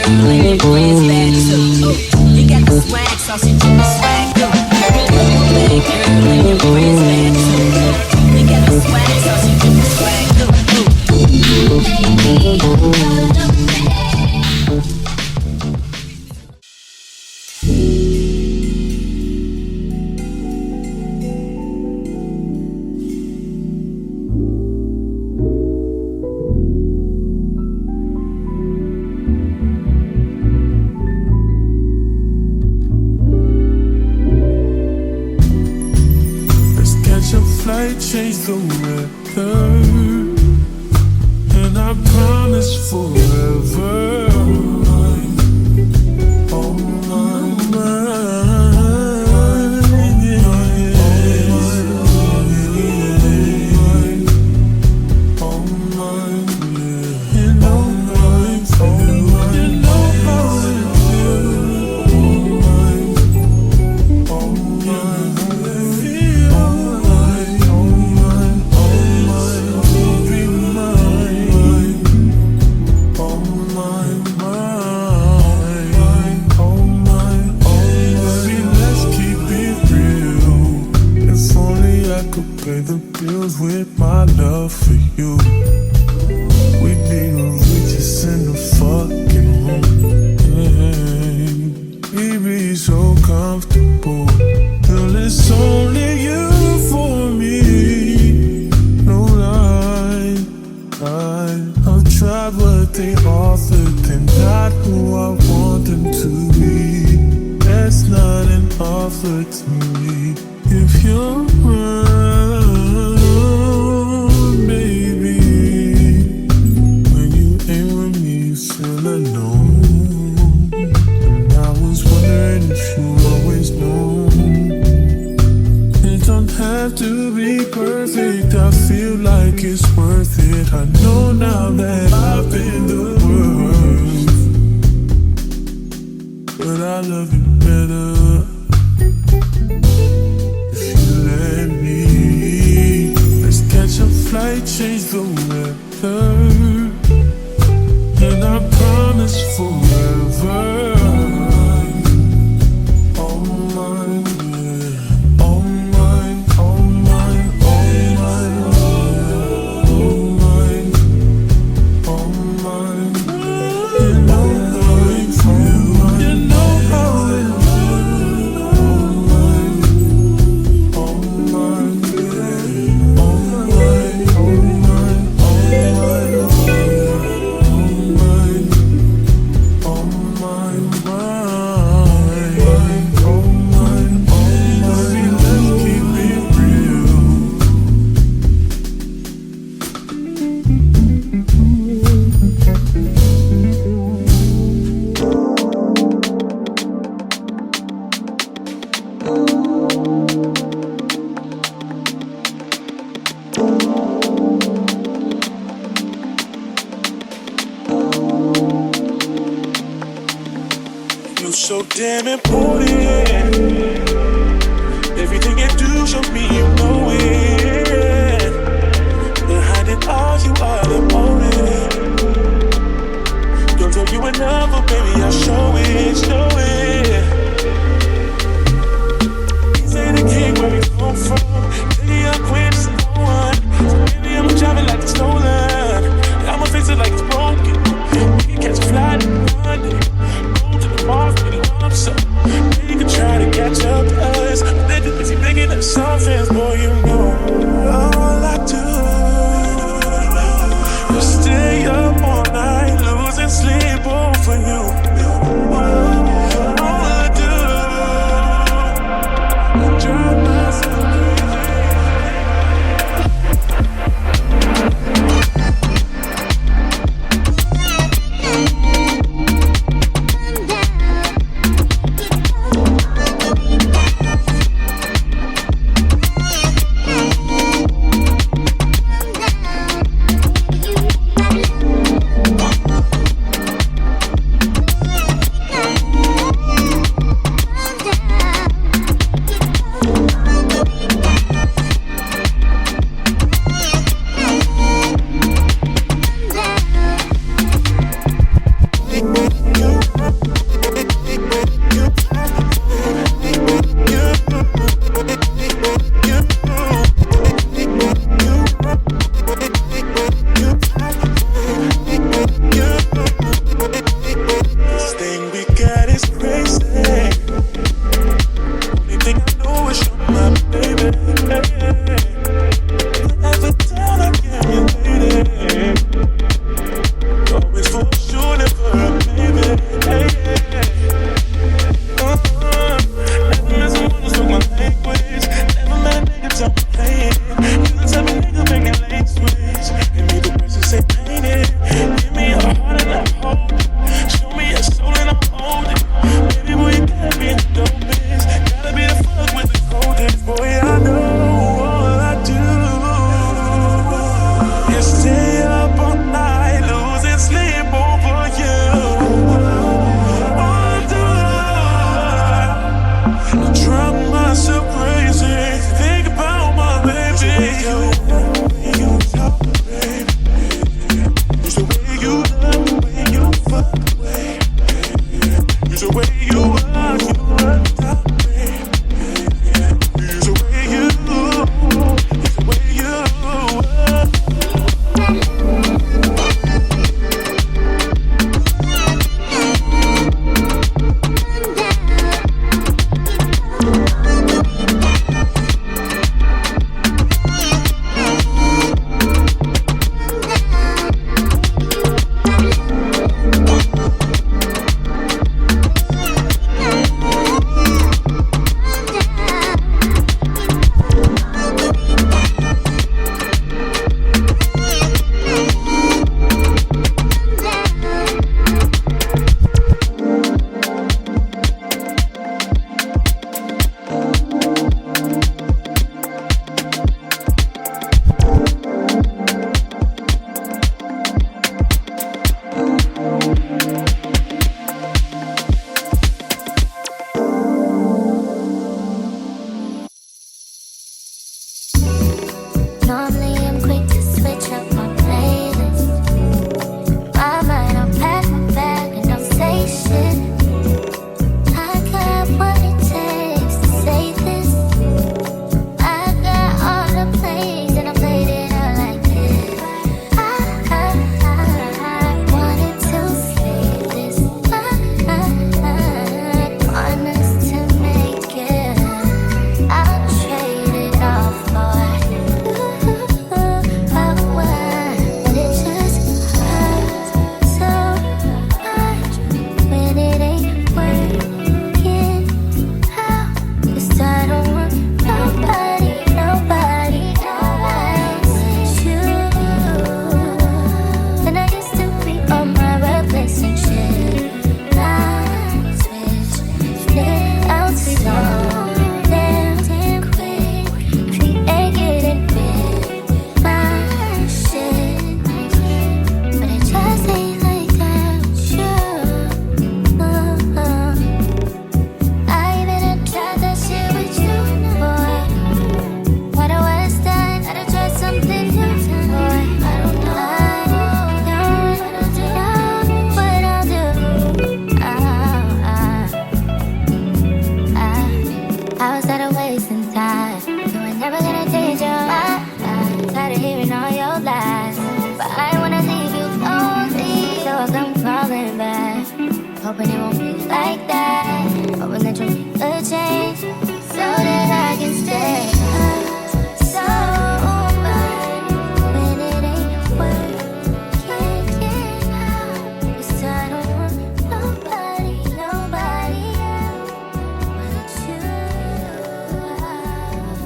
girl and your friends bad too. You got the swag, so she do the swag too. Bad girl and your friends bad too. You got the swag, so she do the swag too. Change the weather, and I promise forever. Oh my, pay the bills with my love for you. We'd be the richest in the fucking room. We'd be so comfortable till it's only you for me. No lie, I've tried what they offered, they're not who I want them to be. That's not an offer to me. If you're baby, when you ain't with me, you feel alone. And I was wondering if you always know. It don't have to be perfect, I feel like it's worth it. I know now that I've been the worst, but I love you better. Catch a flight, change the weather, and I promise forever. Oh mine, yeah. Oh mine, oh mine, oh mine, oh mine, oh mine. You know how it feels, you know how it feels. Oh mine, yeah. So damn important. Everything you do, show me you know it. Behind it all, you are the motive. Don't tell you enough, but baby, I'll show it, show it. Say the king where we come from. Say I'm queen, so no one. So baby, I'ma drive it like it's stolen. I'ma fix it like it's broken. We can catch a flight in Monday. So they can try to catch up to us, but they're too busy making up something. Boy, you know all I do is stay up all night, losing sleep over you. hoping it won't feel like that. Hoping that you'll make a change so that I can stay. So bad when it ain't work. Can't get out, 'cause I don't want nobody else but you.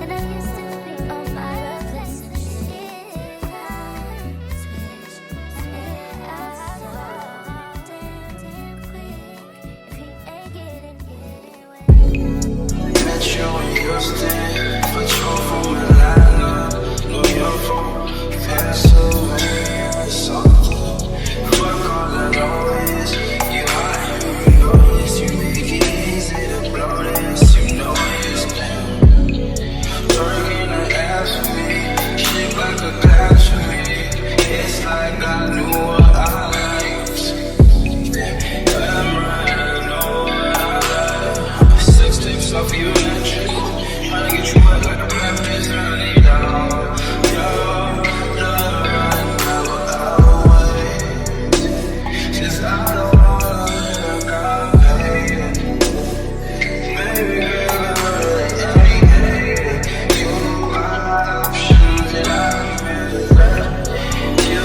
And I used to be on my replacement shit. Switch, spit out so damn quick. If he ain't getting Met you in Houston, but you're from Atlanta, New York from Pennsylvania, something. Fuck all the noise, you hide, you know this, you make it easy to blow this, you know it's down. Working the ass for me, shit like a glass for me. It's like I knew what I liked. I'm running, know what I like. 6 tips off you and that shit. Tryna get you wet like a Baptist, running down. Yo, run, never away. 'Cause I don't wanna let God pay. Maybe you got options and I really let you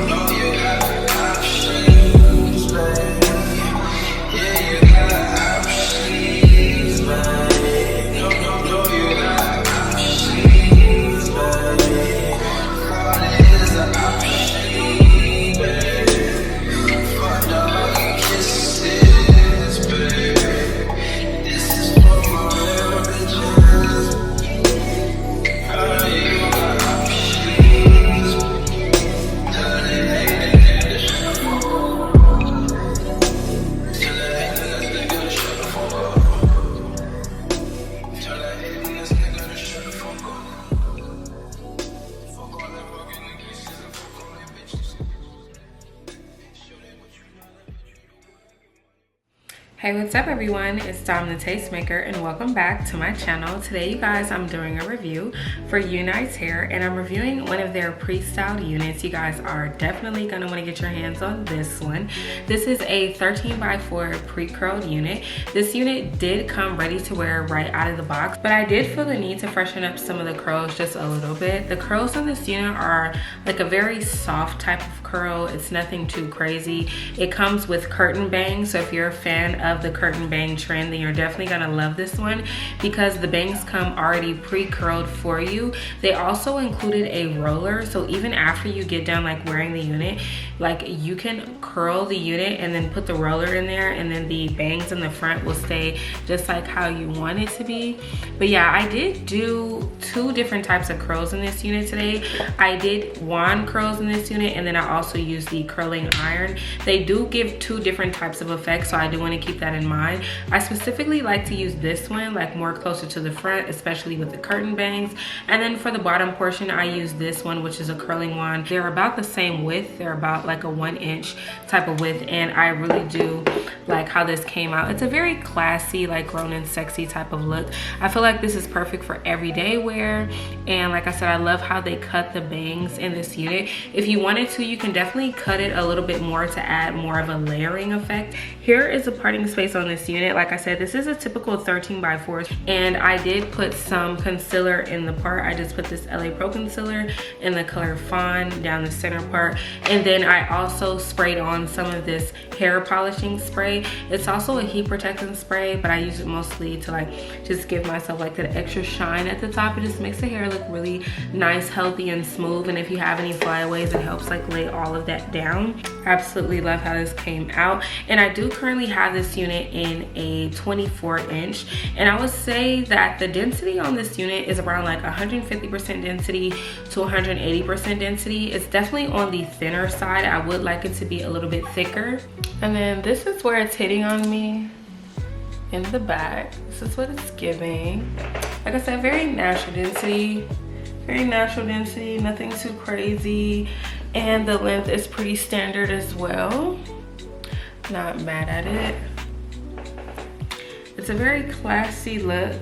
know you got options, baby. Yeah, you got options, baby. No, you got options, baby. God is an option, baby. Fuck dog and kisses, baby. This is for my real bitches. You got options. Tell they hate nigga to shut the fuck up. Tell that hating nigga to shut the fuck up. Tell that hating nigga to shut the fuck up. Fuck all that fucking niggas and fuck all that bitches. Show them what you know that you do. Hey, what's up everyone? It's Dom the Tastemaker and welcome back to my channel. Today you guys, I'm doing a review for UNICE hair and I'm reviewing one of their pre-styled units. You guys are definitely gonna wanna get your hands on this one. This is a 13x4 pre-curled unit. This unit did come ready to wear right out of the box, but I did feel the need to freshen up some of the curls just a little bit. The curls on this unit are like a very soft type of curl. It's nothing too crazy. It comes with curtain bangs, so if you're a fan of the curtain bang trend, then you're definitely gonna love this one because the bangs come already pre-curled for you. They also included a roller, so even after you get done like wearing the unit, like you can curl the unit and then put the roller in there, and then the bangs in the front will stay just like how you want it to be. But yeah, I did do 2 different types of curls in this unit today. I did wand curls in this unit, and then I also used the curling iron. They do give 2 different types of effects, so I do want to keep that in mind. I specifically like to use this one like more closer to the front, especially with the curtain bangs, and then for the bottom portion I use this one, which is a curling wand. They're about the same width. They're about like a 1-inch type of width, and I really do like how this came out. It's a very classy, like grown and sexy type of look. I feel like this is perfect for everyday wear, and like I said, I love how they cut the bangs in this unit. If you wanted to, you can definitely cut it a little bit more to add more of a layering effect. Here is a parting space on this unit. Like I said, this is a typical 13x4, and I did put some concealer in the part. I just put this LA Pro concealer in the color Fawn down the center part, and then I also sprayed on some of this hair polishing spray. It's also a heat protectant spray, but I use it mostly to like just give myself like that extra shine at the top. It just makes the hair look really nice, healthy, and smooth, and if you have any flyaways, it helps like lay all of that down. Absolutely love how this came out, and I do currently have this unit in a 24-inch, and I would say that the density on this unit is around like 150% density to 180% density. It's definitely on the thinner side. I would like it to be a little bit thicker. And then this is where it's hitting on me in the back. This is what it's giving. Like I said, very natural density, nothing too crazy, and the length is pretty standard as well. Not mad at it. It's a very classy look.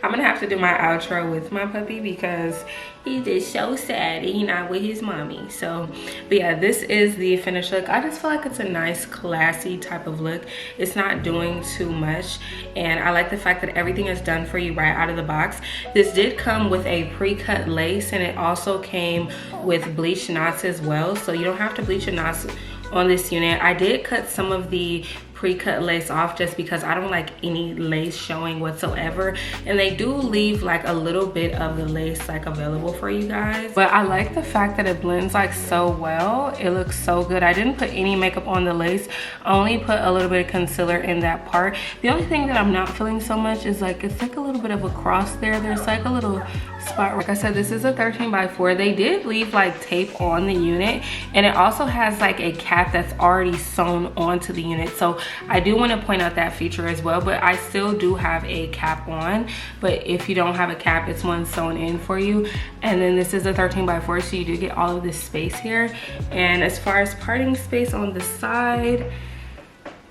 I'm gonna have to do my outro with my puppy because He's just so sad and he's not with his mommy. So, but yeah, this is the finished look. I just feel like it's a nice, classy type of look. It's not doing too much, and I like the fact that everything is done for you right out of the box. This did come with a pre-cut lace, and it also came with bleach knots as well, so you don't have to bleach your knots on this unit. I did cut some of the pre-cut lace off just because I don't like any lace showing whatsoever, and they do leave like a little bit of the lace like available for you guys. But I like the fact that it blends like so well. It looks so good. I didn't put any makeup on the lace. I only put a little bit of concealer in that part. The only thing that I'm not feeling so much is like it's like a little bit of a cross there. There's like a little spot. Like I said, this is a 13x4. They did leave like tape on the unit, and it also has like a cap that's already sewn onto the unit. So I do want to point out that feature as well, but I still do have a cap on. But if you don't have a cap, it's one sewn in for you. And then this is a 13x4, so you do get all of this space here. And as far as parting space on the side,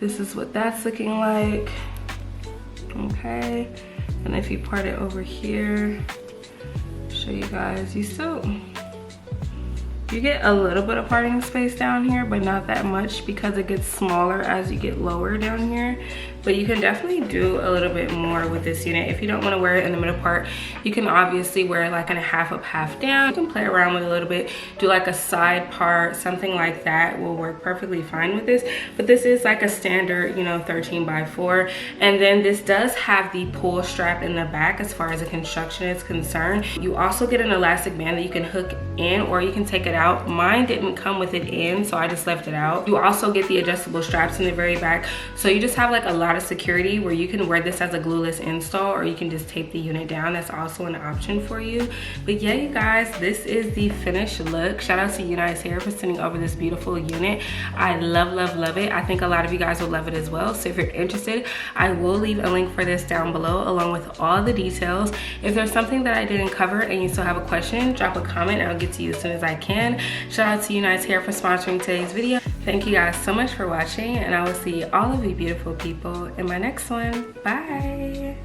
this is what that's looking like. Okay, and if you part it over here, show you guys, you get a little bit of parting space down here, but not that much because it gets smaller as you get lower down here. But you can definitely do a little bit more with this unit. If you don't want to wear it in the middle part, you can obviously wear it like in a half up, half down. You can play around with it a little bit, do like a side part, something like that will work perfectly fine with this. But this is like a standard, you know, 13x4. And then this does have the pull strap in the back as far as the construction is concerned. You also get an elastic band that you can hook in, or you can take it out. Mine didn't come with it in, so I just left it out. You also get the adjustable straps in the very back, so you just have like a lot of security where you can wear this as a glueless install, or you can just tape the unit down. That's also an option for you. But yeah, you guys, this is the finished look. Shout out to UNICE Hair for sending over this beautiful unit. I love, love, love it. I think a lot of you guys will love it as well. So if you're interested, I will leave a link for this down below along with all the details. If there's something that I didn't cover and you still have a question, drop a comment and I'll get to you as soon as I can. Shout out to UNICE Hair for sponsoring today's video. Thank you guys so much for watching, and I will see all of you beautiful people in my next one. Bye.